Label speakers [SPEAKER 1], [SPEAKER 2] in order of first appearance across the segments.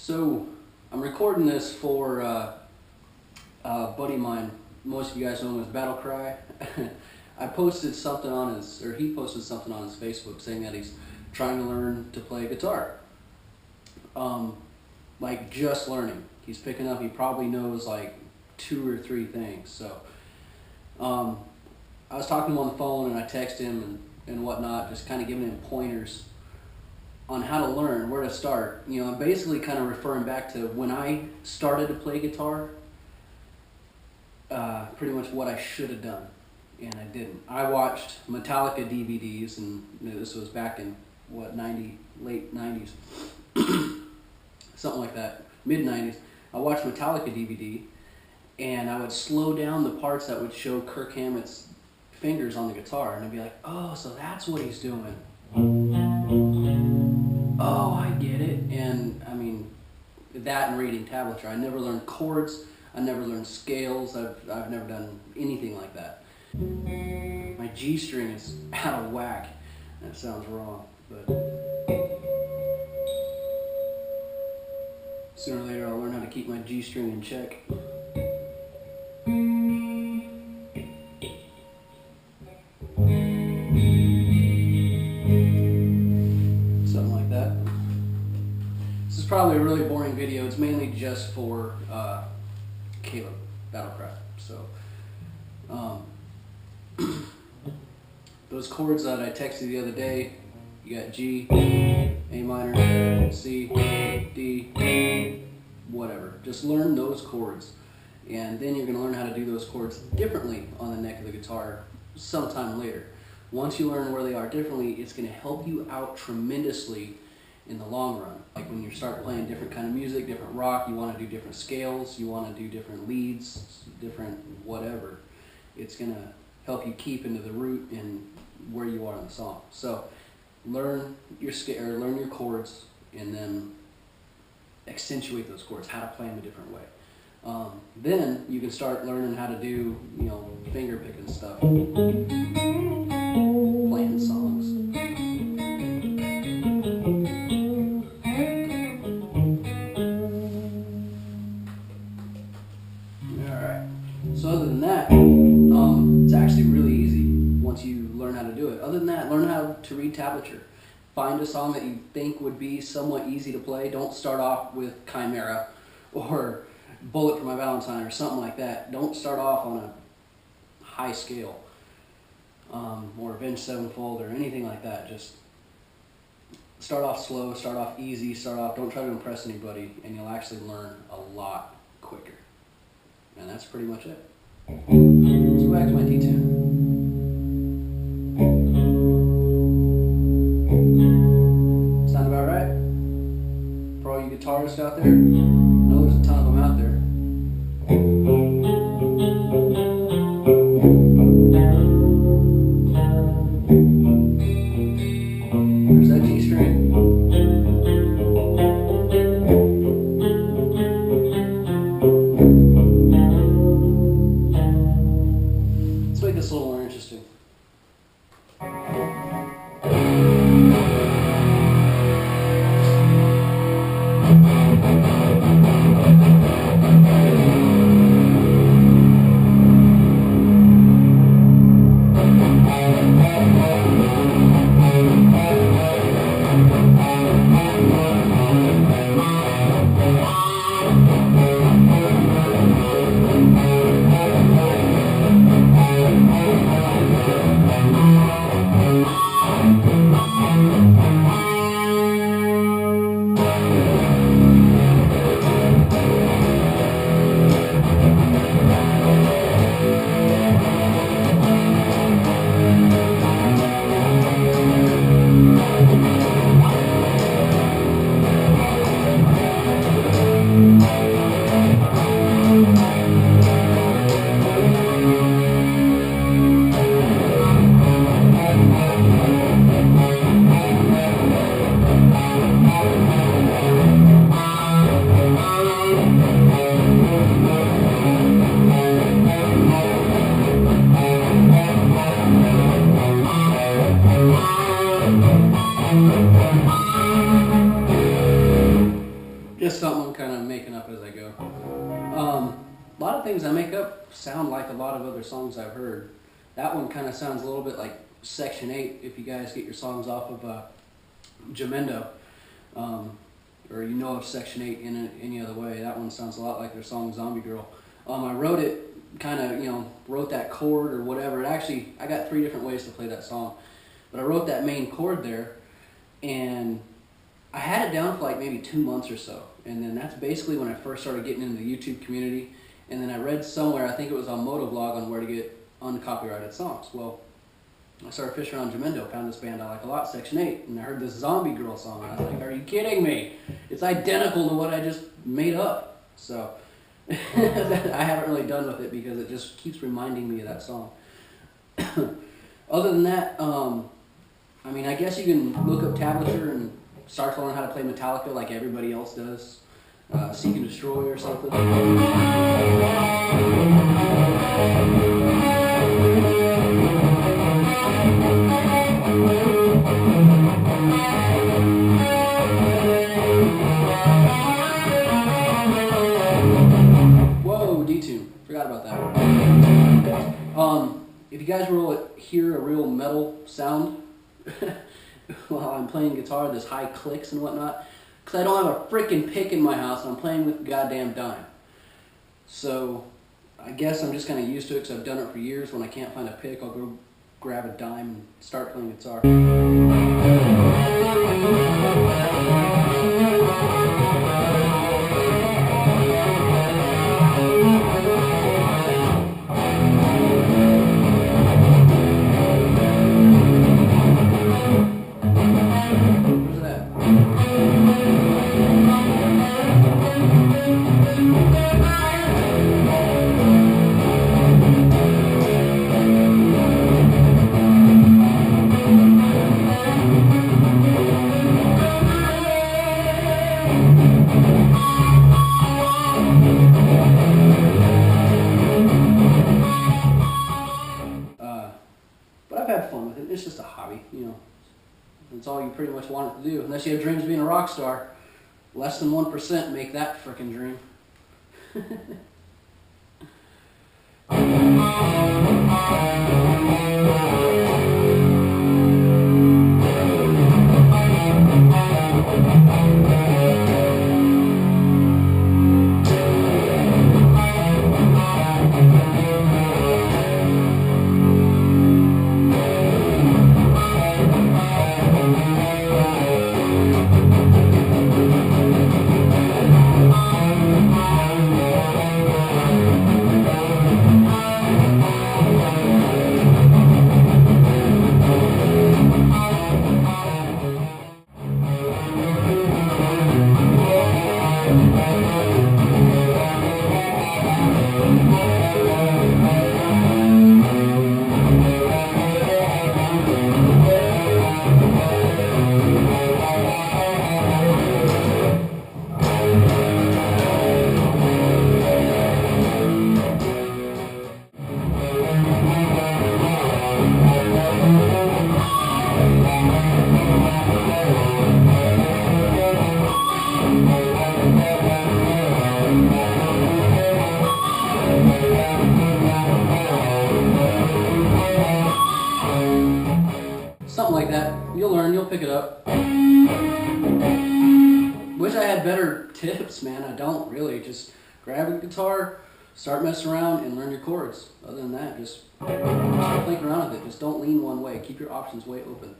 [SPEAKER 1] So I'm recording this for a buddy of mine. Most of you guys know him as Battle Cry. I posted something on his, or he posted something on his Facebook saying that he's trying to learn to play guitar. Like just learning. He's picking up, he probably knows like 2 or 3 things. So I was talking to him on the phone and I texted him and whatnot, just kind of giving him pointers on how to learn, where to start. You know, I'm basically kind of referring back to when I started to play guitar, pretty much what I should have done, and I didn't. I watched Metallica DVDs, and this was back in, what, late 90s, something like that, mid-90s. I watched Metallica DVD, and I would slow down the parts that would show Kirk Hammett's fingers on the guitar, and I'd be like, oh, so that's what he's doing. Oh, I get it. And I mean, that and reading tablature. I never learned chords. I never learned scales. I've never done anything like that. My G string is out of whack. That sounds wrong, but sooner or later I'll learn how to keep my G string in check. Probably a really boring video. It's mainly just for Caleb, Battlecraft. So those chords that I texted the other day, you got G, A minor, C, D, whatever. Just learn those chords, and then you're going to learn how to do those chords differently on the neck of the guitar sometime later. Once you learn where they are differently, it's going to help you out tremendously in the long run. Like when you start playing different kind of music, different rock, you want to do different scales, you want to do different leads, different whatever. It's going to help you keep into the root and where you are in the song. So learn your scale, or learn your chords, and then accentuate those chords, how to play them a different way. Then you can start learning how to do, you know, finger picking stuff, playing songs. So other than that, it's actually really easy once you learn how to do it. Other than that, learn how to read tablature. Find a song that you think would be somewhat easy to play. Don't start off with Chimera or Bullet for My Valentine or something like that. Don't start off on a high scale or Avenged Sevenfold or anything like that. Just start off slow, start off easy, don't try to impress anybody, and you'll actually learn a lot quicker. And that's pretty much it. Let's go back to my D-tune. Sound about right? For all you guitarists out there, I know there's a ton of them out there. There's that G string. This a little more interesting. Just something I'm kind of making up as I go. A lot of things I make up sound like a lot of other songs I've heard. That one kind of sounds a little bit like Section 8 if you guys get your songs off of Jamendo. Or you know of Section 8 in any other way. That one sounds a lot like their song Zombie Girl. I wrote it, kind of, wrote that chord or whatever. Actually, I got 3 different ways to play that song. But I wrote that main chord there, and I had it down for like maybe 2 months or so. And then that's basically when I first started getting into the YouTube community. And then I read somewhere, I think it was on Motovlog, on where to get uncopyrighted songs. Well, I started fishing around Jamendo, found this band I like a lot, Section 8, and I heard this Zombie Girl song, and I was like, are you kidding me? It's identical to what I just made up. So, I haven't really done with it because it just keeps reminding me of that song. Other than that, I mean, I guess you can look up tablature and start to learn how to play Metallica like everybody else does. Seek and Destroy or something. Whoa, D-tune. Forgot about that. If you guys will hear a real metal sound while I'm playing guitar, there's high clicks and whatnot, because I don't have a freaking pick in my house and I'm playing with a goddamn dime. So I guess I'm just kind of used to it because I've done it for years. When I can't find a pick, I'll go grab a dime and start playing guitar. It's just a hobby, That's all you pretty much want it to do. Unless you have dreams of being a rock star. Less than 1% make that frickin' dream. Something like that. You'll learn, you'll pick it up. Wish I had better tips, man. I don't really. Just grab a guitar, start messing around, and learn your chords. Other than that, just start playing around with it. Just don't lean one way. Keep your options way open.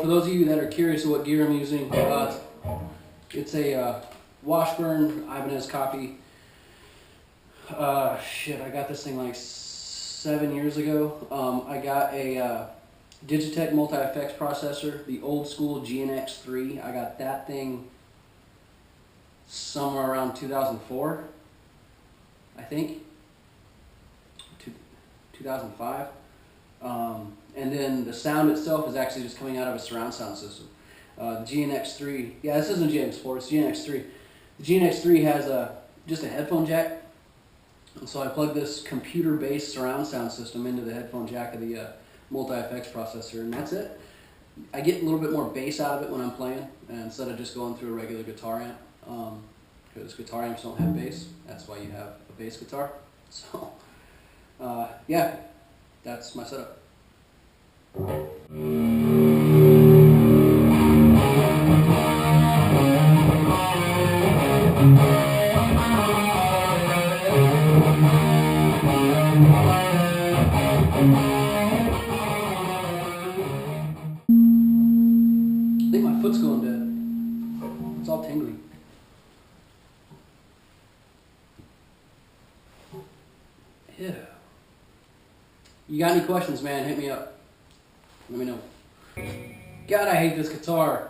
[SPEAKER 1] For those of you that are curious of what gear I'm using, it's a Washburn Ibanez copy. Shit, I got this thing like 7 years ago. I got a Digitech multi-effects processor, the old school GNX3. I got that thing somewhere around 2004, I think, 2005. And then the sound itself is actually just coming out of a surround sound system. The GNX3, yeah, this isn't a GNX4, it's GNX3. The GNX3 has just a headphone jack, and so I plug this computer-based surround sound system into the headphone jack of the multi-effects processor, and that's it. I get a little bit more bass out of it when I'm playing, instead of just going through a regular guitar amp, because guitar amps don't have bass. That's why you have a bass guitar. So, yeah, that's my setup. I think my foot's going dead. It's all tingly. Yeah. You got any questions, man? Hit me up. Let me know. God, I hate this guitar.